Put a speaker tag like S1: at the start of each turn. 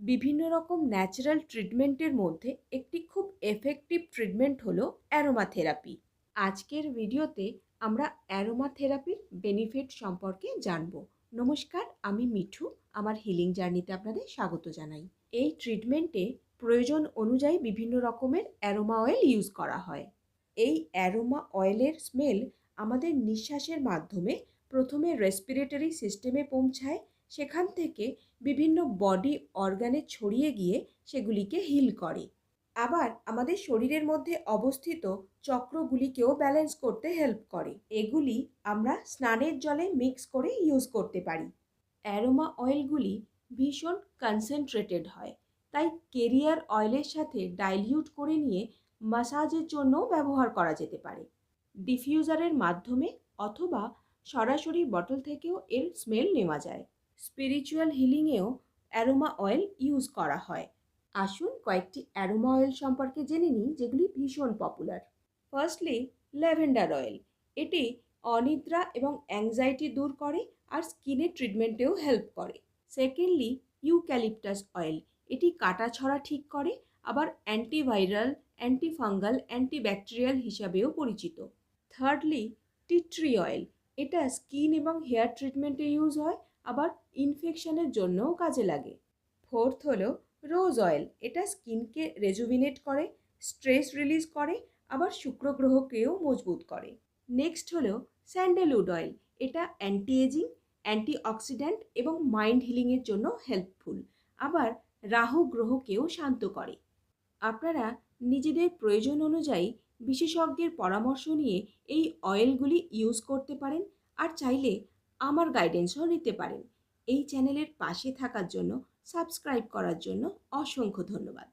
S1: বিভিন্ন রকম ন্যাচারাল ট্রিটমেন্টের মধ্যে একটি খুব এফেক্টিভ ট্রিটমেন্ট হলো অ্যারোমা থেরাপি। আজকের ভিডিওতে আমরা অ্যারোমা থেরাপির বেনিফিট সম্পর্কে জানব। নমস্কার, আমি মিঠু। আমার হিলিং জার্নিতে আপনাদের স্বাগত জানাই। এই ট্রিটমেন্টে প্রয়োজন অনুযায়ী বিভিন্ন রকমের অ্যারোমা অয়েল ইউজ করা হয়। এই অ্যারোমা অয়েলের স্মেল আমাদের নিঃশ্বাসের মাধ্যমে প্রথমে রেসপিরেটরি সিস্টেমে পৌঁছায়, সেখান থেকে বিভিন্ন বডি অর্গানে ছড়িয়ে গিয়ে সেগুলিকে হিল করে। আবার আমাদের শরীরের মধ্যে অবস্থিত চক্রগুলিকেও ব্যালেন্স করতে হেল্প করে। এগুলি আমরা স্নানের জলে মিক্স করে ইউজ করতে পারি। অ্যারোমা অয়েলগুলি ভীষণ কনসেন্ট্রেটেড হয়, তাই কেরিয়ার অয়েলের সাথে ডাইলিউট করে নিয়ে মাসাজের জন্যও ব্যবহার করা যেতে পারে। ডিফিউজারের মাধ্যমে অথবা সরাসরি বটল থেকেও এর স্মেল নেওয়া যায়। স্পিরিচুয়াল হিলিংয়েও অ্যারোমা অয়েল ইউজ করা হয়। আসুন কয়েকটি অ্যারোমা অয়েল সম্পর্কে জেনে নিই যেগুলি ভীষণ পপুলার। Firstly, lavender oil. এটি অনিদ্রা এবং অ্যাংজাইটি দূর করে আর স্কিনের ট্রিটমেন্টেও হেল্প করে। Secondly, eucalyptus oil. এটি কাটাছড়া ঠিক করে, আবার অ্যান্টিভাইরাল, অ্যান্টিফাঙ্গাল, অ্যান্টিব্যাকটেরিয়াল হিসাবেও পরিচিত। Thirdly, tea tree oil. এটা স্কিন এবং হেয়ার ট্রিটমেন্টে ইউজ হয়, আবার ইনফেকশনের জন্যও কাজে লাগে। ফোর্থ হলো রোজ অয়েল। এটা স্কিনকে রেজুভিনেট করে, স্ট্রেস রিলিজ করে, আবার শুক্র গ্রহকেও মজবুত করে। নেক্সট হলো স্যান্ডেলউড অয়েল। এটা অ্যান্টি এজিং, অ্যান্টিঅক্সিডেন্ট এবং মাইন্ড হিলিংয়ের জন্য হেল্পফুল, আবার রাহু গ্রহকেও শান্ত করে। আপনারা নিজেদের প্রয়োজন অনুযায়ী বিশেষজ্ঞের পরামর্শ নিয়ে এই অয়েলগুলি ইউজ করতে পারেন, আর চাইলে আমার গাইডেন্সও নিতে পারেন। এই চ্যানেলের পাশে থাকার জন্য, সাবস্ক্রাইব করার জন্য অসংখ্য ধন্যবাদ।